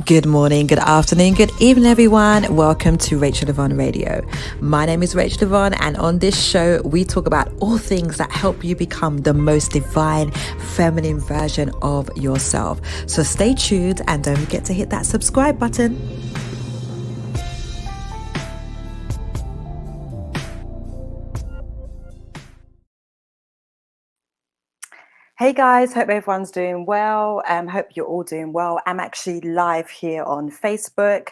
Good morning, good afternoon, good evening, everyone. Welcome to Rachel-Yvonne Radio. My name is Rachel-Yvonne, and on this show, we talk about all things that help you become the most divine, feminine version of yourself. So stay tuned and don't forget to hit that subscribe button. Hey guys, hope everyone's doing well. Hope you're all doing well. I'm actually live here on Facebook,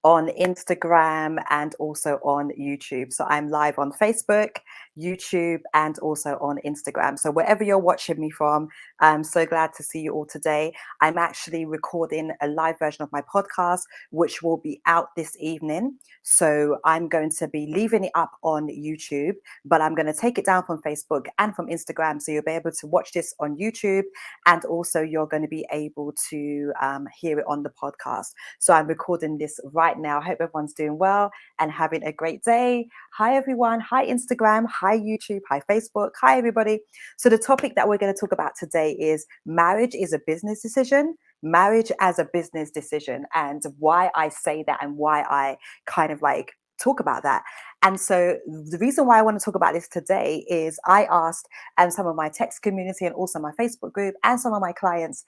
on Instagram, and also on YouTube. So I'm live on Facebook, YouTube, and also on Instagram. So wherever you're watching me from, I'm so glad to see you all today. I'm actually recording a live version of my podcast, which will be out this evening. So I'm going to be leaving it up on YouTube, but I'm going to take it down from Facebook and from Instagram. So you'll be able to watch this on YouTube, and also you're going to be able to hear it on the podcast. So I'm recording this right now. I hope everyone's doing well and having a great day. Hi, everyone. Hi, Instagram. Hi, YouTube. Hi, Facebook. Hi, everybody. So the topic that we're going to talk about today is marriage is a business decision. Marriage as a business decision, and why I say that and why I kind of like talk about that. And so the reason why I want to talk about this today is I asked some of my text community and also my Facebook group and some of my clients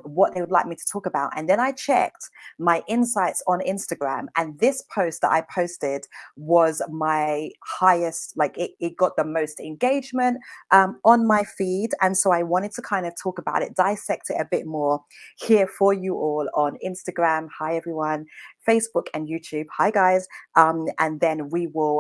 what they would like me to talk about. And then I checked my insights on Instagram, and this post that I posted was my highest, like it got the most engagement on my feed. And so I wanted to kind of talk about it, dissect it a bit more here for you all on Instagram. Hi, everyone. Facebook and YouTube. Hi, guys. And then we will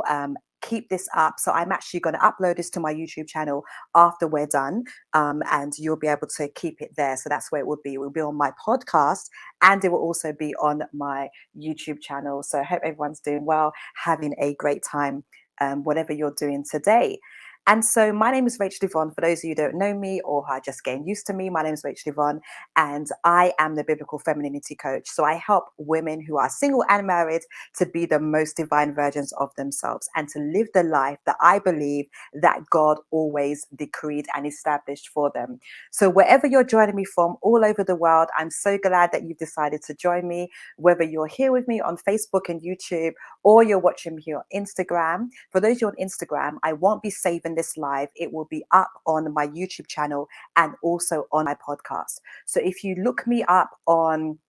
keep this up. So I'm actually going to upload this to my YouTube channel after we're done, and you'll be able to keep it there. So that's where it will be. It will be on my podcast, and it will also be on my YouTube channel. So I hope everyone's doing well, having a great time, whatever you're doing today. And so my name is Rachel-Yvonne. For those of you who don't know me or are just getting used to me, my name is Rachel-Yvonne, and I am the Biblical Femininity Coach. So I help women who are single and married to be the most divine versions of themselves and to live the life that I believe that God always decreed and established for them. So wherever you're joining me from all over the world, I'm so glad that you've decided to join me, whether you're here with me on Facebook and YouTube or you're watching me here on Instagram. For those of you on Instagram, I won't be saving this live. It will be up on my YouTube channel and also on my podcast. So if you look me up on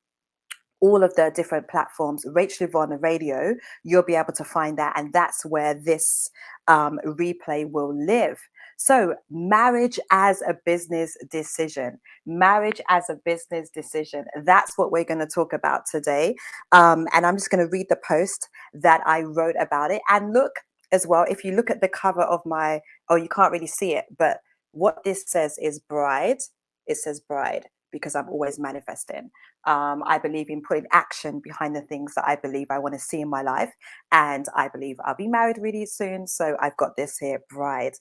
all of the different platforms, Rachel-Yvonne Radio, you'll be able to find that. And that's where this replay will live. So marriage as a business decision, marriage as a business decision. That's what we're going to talk about today. And I'm just going to read the post that I wrote about it. And look as well, if you look at the cover of my, oh, you can't really see it, but what this says is bride. It says bride because I'm always manifesting. I believe in putting action behind the things that I believe I want to see in my life. And I believe I'll be married really soon. So I've got this here, bride,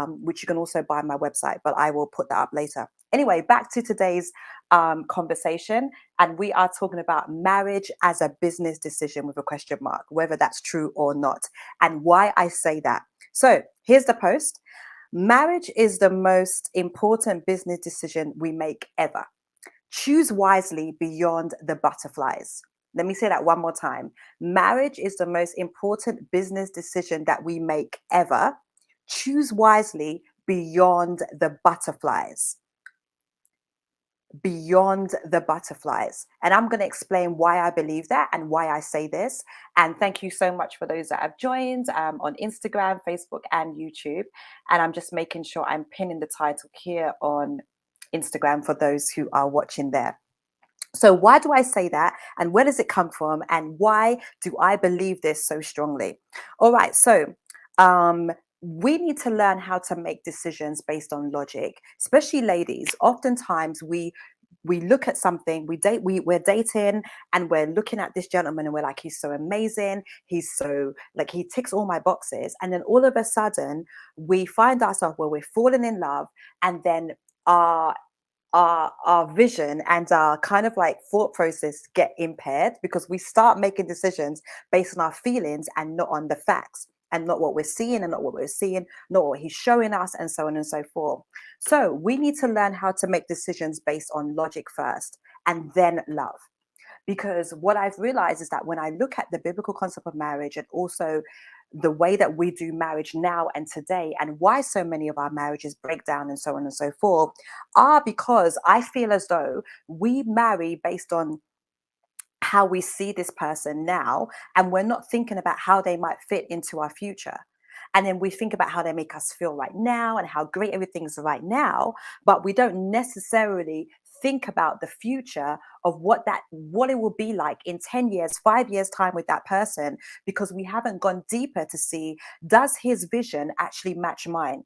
which you can also buy on my website, but I will put that up later. Anyway, back to today's conversation. And we are talking about marriage as a business decision with a question mark, whether that's true or not, and why I say that. So here's the post. Marriage is the most important business decision we make ever. Choose wisely beyond the butterflies. Let me say that one more time. Marriage is the most important business decision that we make ever. Choose wisely beyond the butterflies. Beyond the butterflies. And I'm going to explain why I believe that and why I say this. And thank you so much for those that have joined on Instagram, Facebook, and YouTube. And I'm just making sure I'm pinning the title here on Instagram for those who are watching there. So why do I say that, and where does it come from, and why do I believe this so strongly? All right, so we need to learn how to make decisions based on logic, especially ladies. Oftentimes we look at something, we're dating and we're looking at this gentleman and we're like, he's so amazing, he's so, like, he ticks all my boxes. And then all of a sudden we find ourselves where we're falling in love, and then our vision and our kind of like thought process get impaired because we start making decisions based on our feelings and not on the facts, and not what we're seeing and not what we're seeing, not what he's showing us, and so on and so forth. So we need to learn how to make decisions based on logic first and then love. Because what I've realized is that when I look at the biblical concept of marriage and also the way that we do marriage now and today, and why so many of our marriages break down and so on and so forth, are because I feel as though we marry based on how we see this person now, and we're not thinking about how they might fit into our future. And then we think about how they make us feel right now and how great everything's right now, but we don't necessarily think about the future of what it will be like in 10 years, 5 years time with that person, because we haven't gone deeper to see, does his vision actually match mine?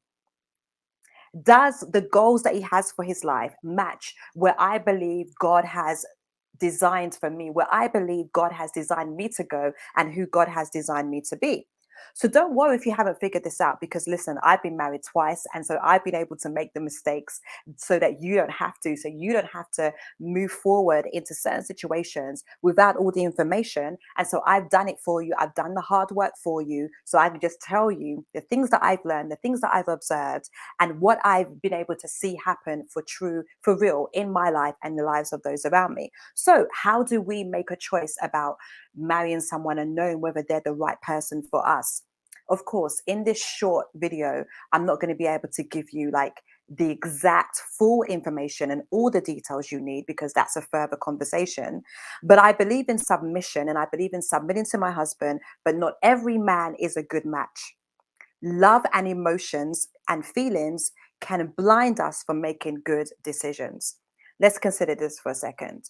Does the goals that he has for his life match where I believe God has designed for me, where I believe God has designed me to go and who God has designed me to be? So don't worry if you haven't figured this out, because listen, I've been married twice. And so I've been able to make the mistakes so that you don't have to. So you don't have to move forward into certain situations without all the information. And so I've done it for you. I've done the hard work for you. So I can just tell you the things that I've learned, the things that I've observed, and what I've been able to see happen for real in my life and the lives of those around me. So, how do we make a choice about marrying someone and knowing whether they're the right person for us? Of course, in this short video, I'm not going to be able to give you like the exact full information and all the details you need, because that's a further conversation. But I believe in submission and I believe in submitting to my husband, but not every man is a good match. Love and emotions and feelings can blind us from making good decisions. Let's consider this for a second.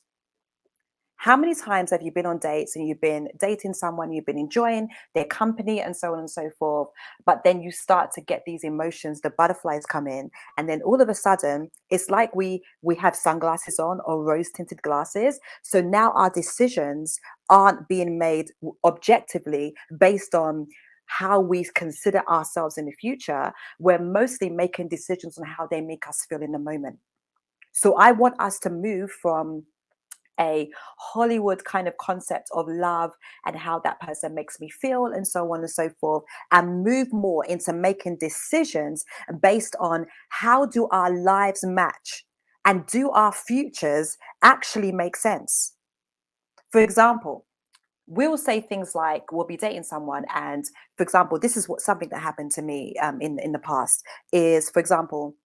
How many times have you been on dates and you've been dating someone, you've been enjoying their company and so on and so forth, but then you start to get these emotions, the butterflies come in, and then all of a sudden it's like we have sunglasses on or rose tinted glasses. So now our decisions aren't being made objectively based on how we consider ourselves in the future. We're mostly making decisions on how they make us feel in the moment. So I want us to move from a Hollywood kind of concept of love and how that person makes me feel and so on and so forth, and move more into making decisions based on how do our lives match and do our futures actually make sense. For example, we'll say things like we'll be dating someone, and for example, this is what something that happened to me in the past is, for example,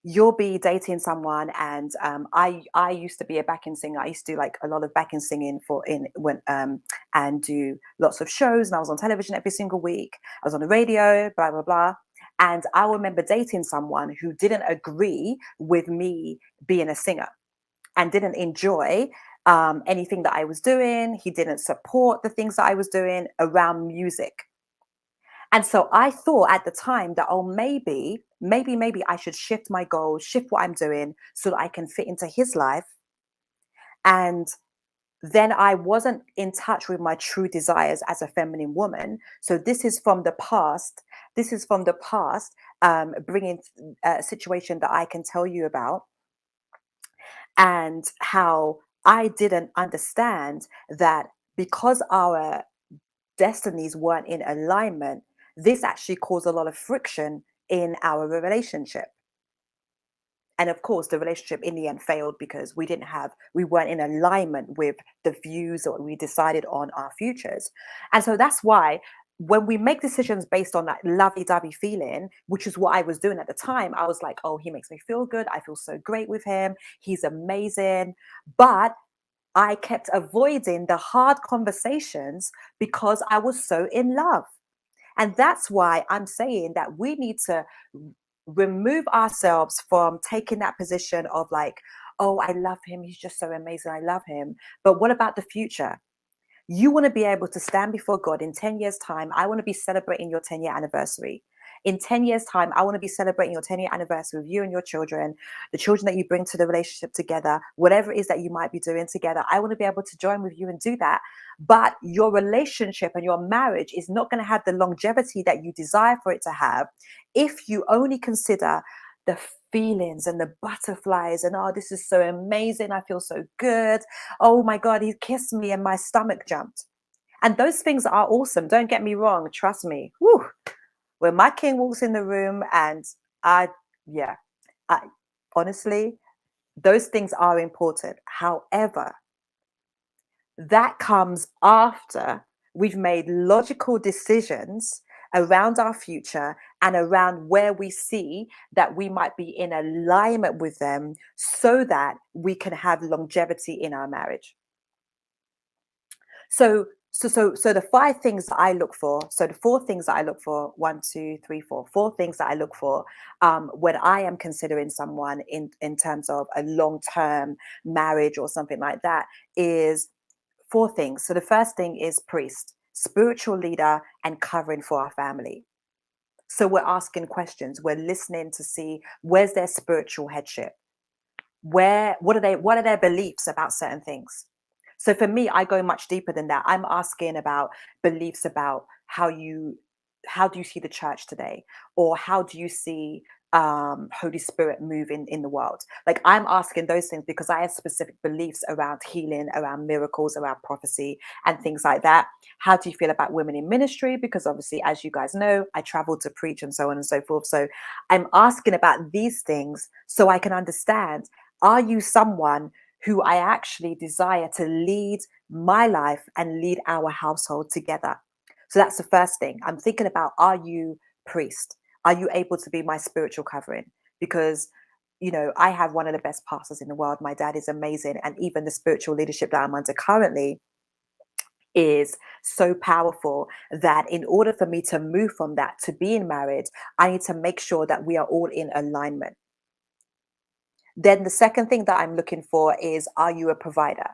you'll be dating someone, and I used to be a backing singer. I used to do like a lot of backing singing for in when and do lots of shows, and I was on television every single week. I was on the radio, blah blah blah. And I remember dating someone who didn't agree with me being a singer and didn't enjoy anything that I was doing. He didn't support the things that I was doing around music. And so I thought at the time that, oh, maybe I should shift my goals, shift what I'm doing so that I can fit into his life. And then I wasn't in touch with my true desires as a feminine woman. So this is from the past. This is from the past, bringing a situation that I can tell you about, and how I didn't understand that because our destinies weren't in alignment, this actually caused a lot of friction in our relationship. And of course, the relationship in the end failed because we weren't in alignment with the views that we decided on our futures. And so that's why when we make decisions based on that lovey-dovey feeling, which is what I was doing at the time, I was like, oh, he makes me feel good. I feel so great with him. He's amazing. But I kept avoiding the hard conversations because I was so in love. And that's why I'm saying that we need to remove ourselves from taking that position of like, oh, I love him. He's just so amazing. I love him. But what about the future? You want to be able to stand before God in 10 years' time. I want to be celebrating your 10-year anniversary. In 10 years' time, I want to be celebrating your 10-year anniversary with you and your children, the children that you bring to the relationship together, whatever it is that you might be doing together. I want to be able to join with you and do that. But your relationship and your marriage is not going to have the longevity that you desire for it to have if you only consider the feelings and the butterflies and, oh, this is so amazing. I feel so good. Oh my God, he kissed me and my stomach jumped. And those things are awesome. Don't get me wrong. Trust me. Whew. When my king walks in the room, and I, yeah, I honestly, those things are important. However, That comes after we've made logical decisions around our future and around where we see that we might be in alignment with them so that we can have longevity in our marriage. So the five things that I look for. So the four things that I look for. One, two, three, four. Four things that I look for when I am considering someone in terms of a long term marriage or something like that is four things. So the first thing is priest, spiritual leader, and covering for our family. So we're asking questions. We're listening to see where's their spiritual headship. What are their beliefs about certain things. So for me, I go much deeper than that. I'm asking about beliefs about how do you see the church today, or how do you see Holy Spirit move in the world. Like, I'm asking those things because I have specific beliefs around healing, around miracles, around prophecy, and things like that. How do you feel about women in ministry? Because obviously, as you guys know, I travel to preach and so on and so forth. So I'm asking about these things so I can understand, are you someone who I actually desire to lead my life and lead our household together? So that's the first thing. I'm thinking about, are you priest? Are you able to be my spiritual covering? Because, I have one of the best pastors in the world. My dad is amazing. And even the spiritual leadership that I'm under currently is so powerful that in order for me to move from that to being married, I need to make sure that we are all in alignment. Then the second thing that I'm looking for is, are you a provider?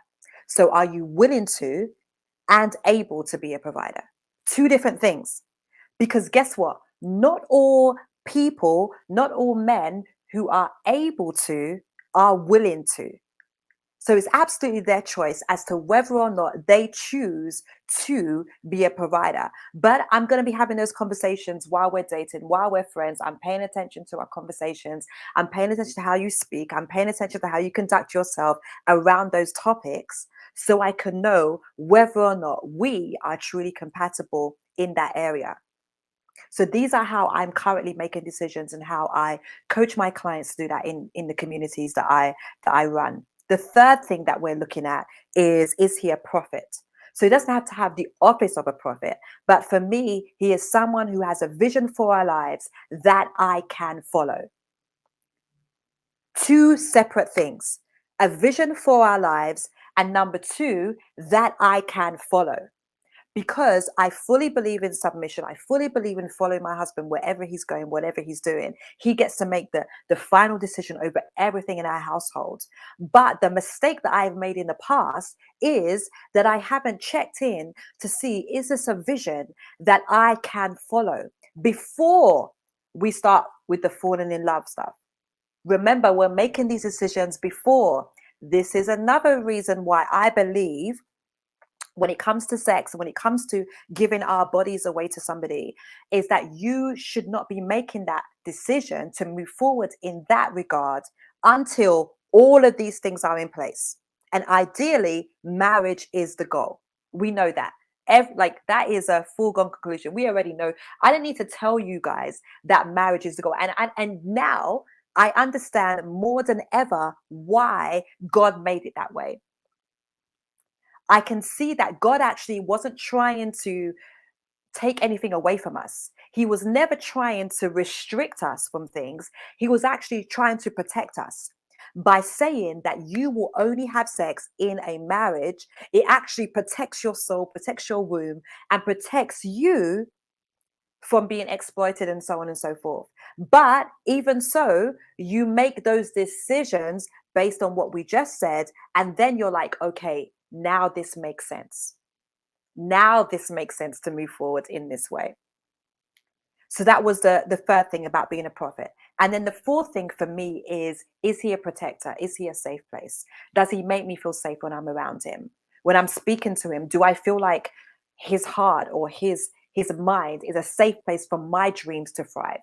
So are you willing to and able to be a provider? Two different things. Because guess what? Not all people, not all men who are able to are willing to. So it's absolutely their choice as to whether or not they choose to be a provider. But I'm going to be having those conversations while we're dating, while we're friends. I'm paying attention to our conversations. I'm paying attention to how you speak. I'm paying attention to how you conduct yourself around those topics so I can know whether or not we are truly compatible in that area. So these are how I'm currently making decisions and how I coach my clients to do that in the communities that I run. The third thing that we're looking at is he a prophet? So he doesn't have to have the office of a prophet, but for me, he is someone who has a vision for our lives that I can follow. Two separate things: a vision for our lives, and number two, that I can follow. Because I fully believe in submission. I fully believe in following my husband wherever he's going, whatever he's doing. He gets to make the final decision over everything in our household. But the mistake that I've made in the past is that I haven't checked in to see, is this a vision that I can follow before we start with the falling in love stuff. Remember, we're making these decisions before. This is another reason why I believe when it comes to sex, when it comes to giving our bodies away to somebody, is that you should not be making that decision to move forward in that regard until all of these things are in place. And ideally, marriage is the goal. We know that. Like, that is a foregone conclusion. We already know. I don't need to tell you guys that marriage is the goal. And now I understand more than ever why God made it that way. I can see that God actually wasn't trying to take anything away from us. He was never trying to restrict us from things. He was actually trying to protect us. By saying that you will only have sex in a marriage, it actually protects your soul, protects your womb, and protects you from being exploited and so on and so forth. But even so, you make those decisions based on what we just said. And then you're like, okay, now this makes sense. Now this makes sense to move forward in this way. So that was the third thing about being a prophet. And then the fourth thing for me is he a protector? Is he a safe place? Does he make me feel safe when I'm around him? When I'm speaking to him, do I feel like his heart or his mind is a safe place for my dreams to thrive?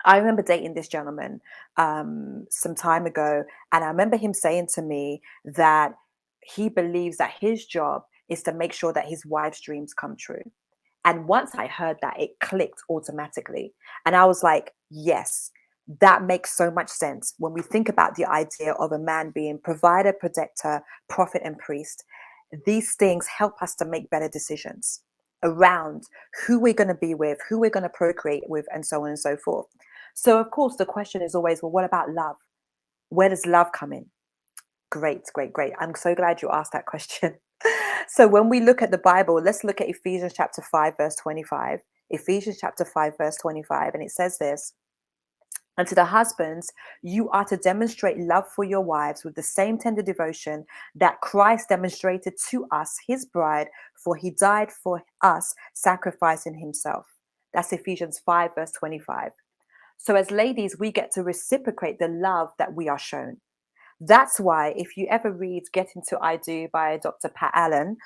I remember dating this gentleman some time ago, and I remember him saying to me that he believes that his job is to make sure that his wife's dreams come true. And once I heard that, it clicked automatically. And I was like, yes, That makes so much sense when we think about the idea of a man being provider, protector, prophet, and priest. These things help us to make better decisions around who we're going to be with, who we're going to procreate with, and so on and so forth. So, of course, the question is always, well, what about love? Where does love come in? Great, great, great. I'm so glad you asked that question. So, when we look at the Bible, let's look at Ephesians chapter 5, verse 25. Ephesians chapter 5, verse 25, and it says this. And to the husbands, you are to demonstrate love for your wives with the same tender devotion that Christ demonstrated to us, his bride, for he died for us, sacrificing himself. That's Ephesians 5, verse 25. So, as ladies, we get to reciprocate the love that we are shown. That's why, if you ever read Getting to I Do by Dr. Pat Allen,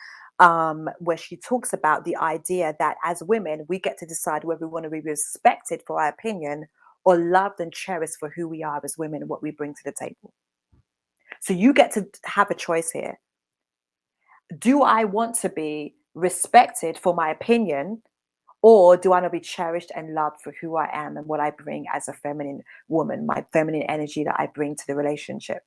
where she talks about the idea that as women, we get to decide whether we want to be respected for our opinion or loved and cherished for who we are as women and what we bring to the table. So you get to have a choice here. Do I want to be respected for my opinion, or do I want to be cherished and loved for who I am and what I bring as a feminine woman, my feminine energy that I bring to the relationship?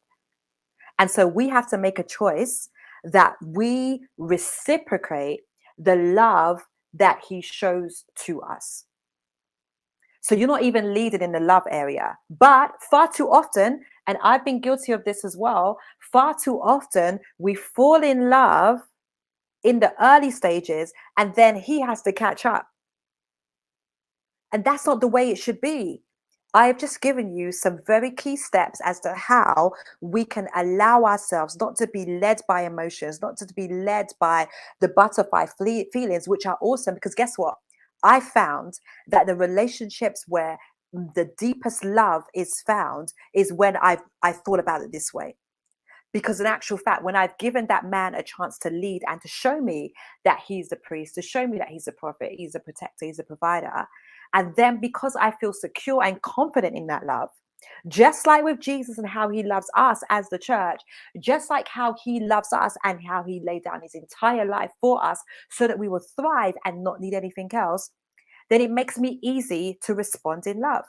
And so we have to make a choice that we reciprocate the love that he shows to us. So you're not even leading in the love area. But far too often, and I've been guilty of this as well, far too often we fall in love in the early stages and then he has to catch up. And that's not the way it should be. I have just given you some very key steps as to how we can allow ourselves not to be led by emotions, not to be led by the butterfly feelings, which are awesome. Because guess what? I found that the relationships where the deepest love is found is when I thought about it this way. Because in actual fact, when I've given that man a chance to lead and to show me that he's the priest, to show me that he's a prophet, he's a protector, he's a provider, and then because I feel secure and confident in that love, just like with Jesus and how he loves us as the church, just like how he loves us and how he laid down his entire life for us so that we will thrive and not need anything else, then it makes me easy to respond in love.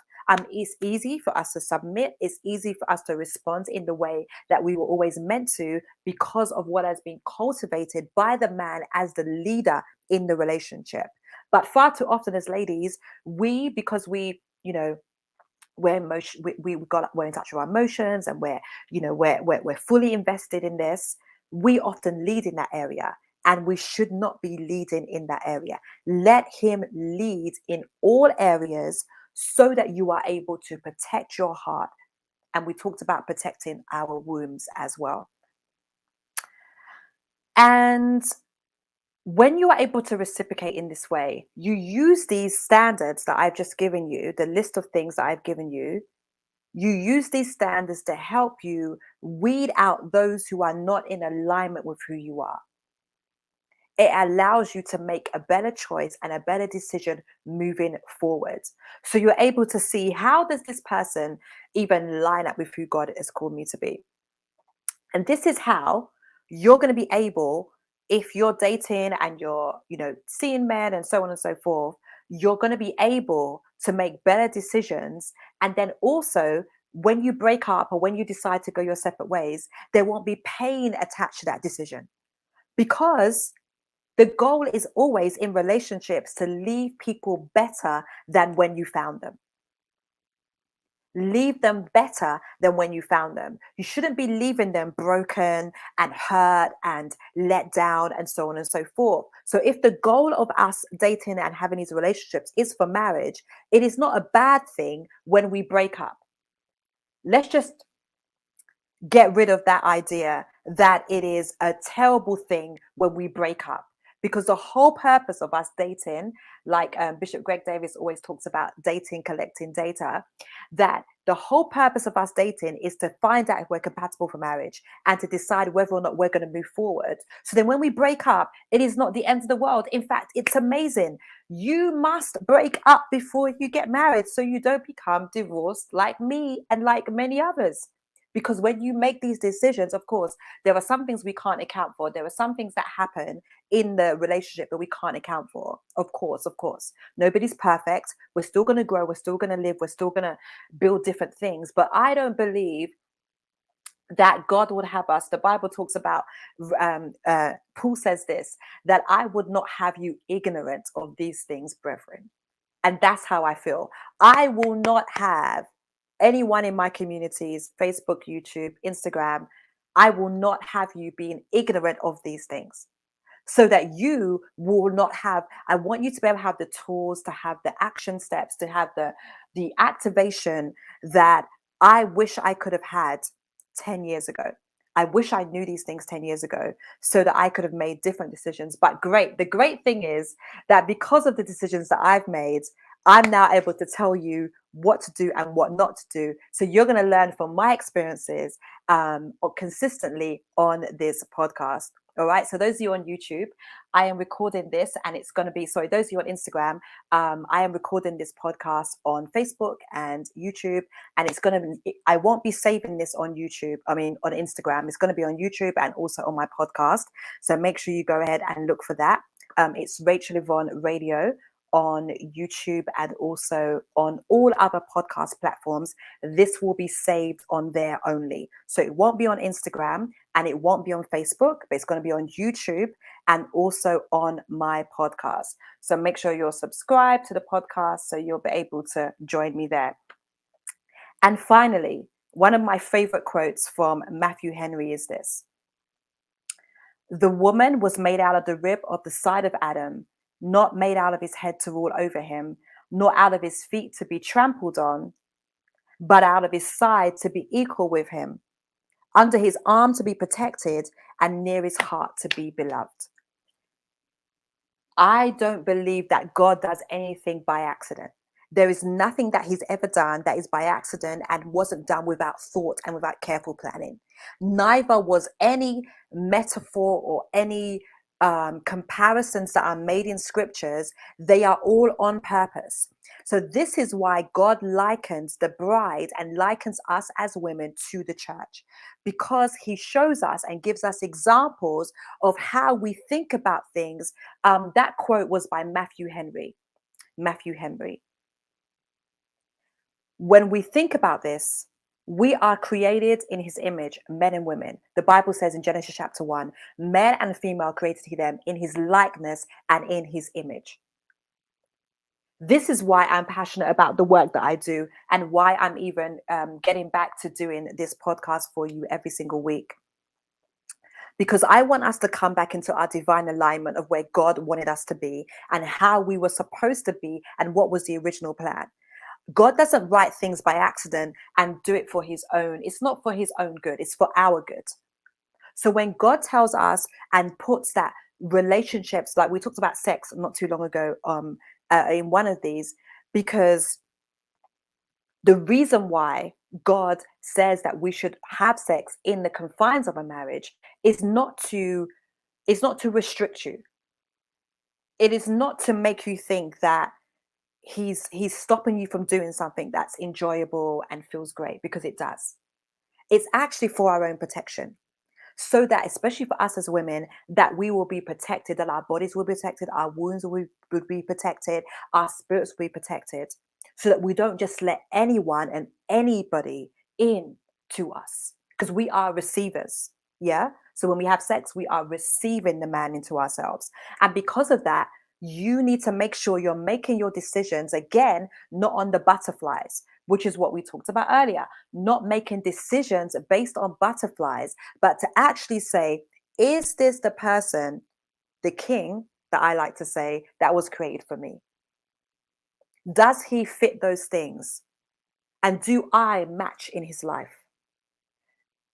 It's easy for us to submit. It's easy for us to respond in the way that we were always meant to because of what has been cultivated by the man as the leader in the relationship. But far too often as ladies, because we're we're in touch with our emotions and we're fully invested in this, we often lead in that area, and we should not be leading in that area. Let him lead in all areas so that you are able to protect your heart. And we talked about protecting our wombs as well. And when you are able to reciprocate in this way, you use these standards that I've just given you, the list of things that I've given you. You use these standards to help you weed out those who are not in alignment with who you are. It allows you to make a better choice and a better decision moving forward. So you're able to see, how does this person even line up with who God has called me to be? And this is how you're going to be able, if you're dating and you're, seeing men and so on and so forth, you're going to be able to make better decisions. And then also, when you break up or when you decide to go your separate ways, there won't be pain attached to that decision. Because the goal is always in relationships to leave people better than when you found them. Leave them better than when you found them. You shouldn't be leaving them broken and hurt and let down and so on and so forth. So if the goal of us dating and having these relationships is for marriage, it is not a bad thing when we break up. Let's just get rid of that idea that it is a terrible thing when we break up. Because the whole purpose of us dating, like Bishop Greg Davis always talks about, dating, collecting data, that the whole purpose of us dating is to find out if we're compatible for marriage and to decide whether or not we're going to move forward. So then when we break up, it is not the end of the world. In fact, it's amazing. You must break up before you get married so you don't become divorced like me and like many others. Because when you make these decisions, of course, there are some things we can't account for. There are some things that happen in the relationship that we can't account for. Of course. Nobody's perfect. We're still going to grow. We're still going to live. We're still going to build different things. But I don't believe that God would have us. The Bible talks about, Paul says this, that I would not have you ignorant of these things, brethren. And that's how I feel. I will not have anyone in my communities, Facebook, YouTube, Instagram, I will not have you being ignorant of these things so that you will not have. I want you to be able to have the tools, to have the action steps, to have the activation that I wish I could have had 10 years ago. I wish I knew these things 10 years ago so that I could have made different decisions. But the great thing is that because of the decisions that I've made, I'm now able to tell you what to do and what not to do. So you're going to learn from my experiences, or consistently on this podcast. All right. So those of you on YouTube, I am recording this, and it's going to be, sorry, those of you on Instagram, I am recording this podcast on Facebook and YouTube, and it's going to be, I won't be saving this on YouTube. I mean, on Instagram, it's going to be on YouTube and also on my podcast. So make sure you go ahead and look for that. It's Rachel-Yvonne Radio on YouTube and also on all other podcast platforms. This will be saved on there only. So it won't be on Instagram and it won't be on Facebook, but it's going to be on YouTube and also on my podcast. So make sure you're subscribed to the podcast so you'll be able to join me there. And finally, one of my favorite quotes from Matthew Henry is this: "The woman was made out of the rib of the side of Adam, not made out of his head to rule over him, nor out of his feet to be trampled on, but out of his side to be equal with him, under his arm to be protected, and near his heart to be beloved." I don't believe that God does anything by accident. There is nothing that he's ever done that is by accident and wasn't done without thought and without careful planning. Neither was any metaphor or any comparisons that are made in scriptures. They are all on purpose. So this is why God likens the bride and likens us as women to the church, because he shows us and gives us examples of how we think about things. That quote was by Matthew Henry. Matthew Henry. When we think about this, we are created in his image, men and women. The Bible says in Genesis chapter 1, male and female created he them in his likeness and in his image. This is why I'm passionate about the work that I do and why I'm even getting back to doing this podcast for you every single week. Because I want us to come back into our divine alignment of where God wanted us to be and how we were supposed to be and what was the original plan. God doesn't write things by accident and do it for his own. It's not for his own good. It's for our good. So when God tells us and puts that relationships, like we talked about sex not too long ago, in one of these, because the reason why God says that we should have sex in the confines of a marriage is not to restrict you. It is not to make you think that he's stopping you from doing something that's enjoyable and feels great, because it does. It's actually for our own protection, so that, especially for us as women, that we will be protected, that our bodies will be protected, our wounds will be protected, our spirits will be protected, so that we don't just let anyone and anybody in to us, because we are receivers. Yeah. So when we have sex, we are receiving the man into ourselves. And because of that, you need to make sure you're making your decisions, again, not on the butterflies, which is what we talked about earlier, not making decisions based on butterflies, but to actually say, is this the person, the king that I like to say, that was created for me? Does he fit those things? And do I match in his life?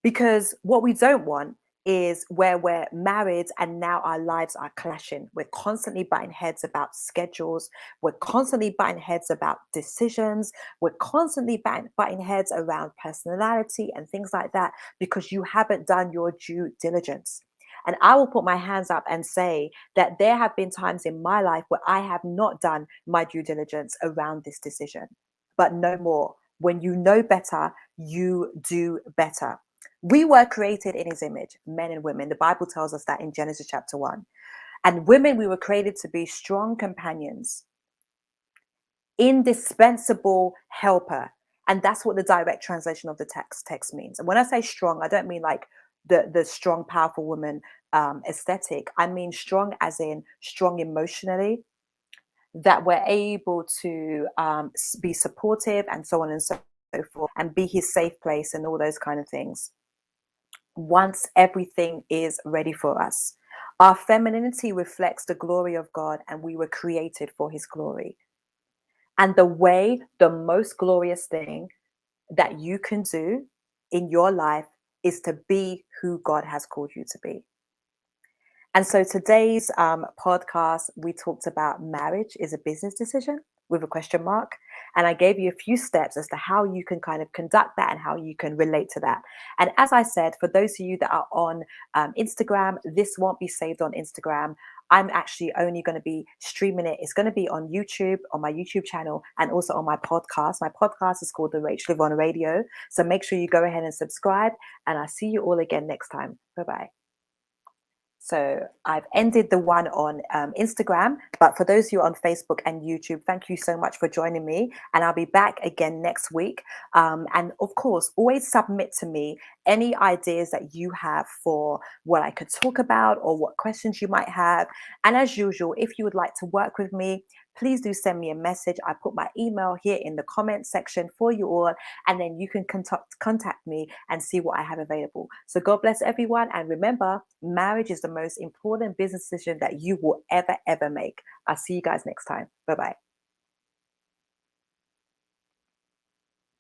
Because what we don't want is where we're married and now our lives are clashing. We're constantly butting heads about schedules. We're constantly butting heads about decisions. We're constantly butting heads around personality and things like that, because you haven't done your due diligence. And I will put my hands up and say that there have been times in my life where I have not done my due diligence around this decision. But no more. When you know better, you do better. We were created in his image, men and women. The Bible tells us that in Genesis chapter 1. And women, we were created to be strong companions, indispensable helper. And that's what the direct translation of the text means. And when I say strong, I don't mean like the strong, powerful woman aesthetic. I mean strong as in strong emotionally, that we're able to be supportive and so on and so forth, and be his safe place and all those kind of things once everything is ready for us. Our femininity reflects the glory of God, and we were created for his glory. And the most glorious thing that you can do in your life is to be who God has called you to be. And so today's podcast, we talked about marriage is a business decision with a question mark. And I gave you a few steps as to how you can kind of conduct that and how you can relate to that. And as I said, for those of you that are on Instagram, this won't be saved on Instagram. I'm actually only going to be streaming it. It's going to be on YouTube, on my YouTube channel, and also on my podcast. My podcast is called the Rachel-Yvonne Radio. So make sure you go ahead and subscribe. And I'll see you all again next time. Bye-bye. So I've ended the one on Instagram, but for those of you on Facebook and YouTube, thank you so much for joining me. And I'll be back again next week. And of course, always submit to me any ideas that you have for what I could talk about or what questions you might have. And as usual, if you would like to work with me, please do send me a message. I put my email here in the comment section for you all, and then you can contact me and see what I have available. So God bless everyone. And remember, marriage is the most important business decision that you will ever make. I'll see you guys next time. Bye-bye.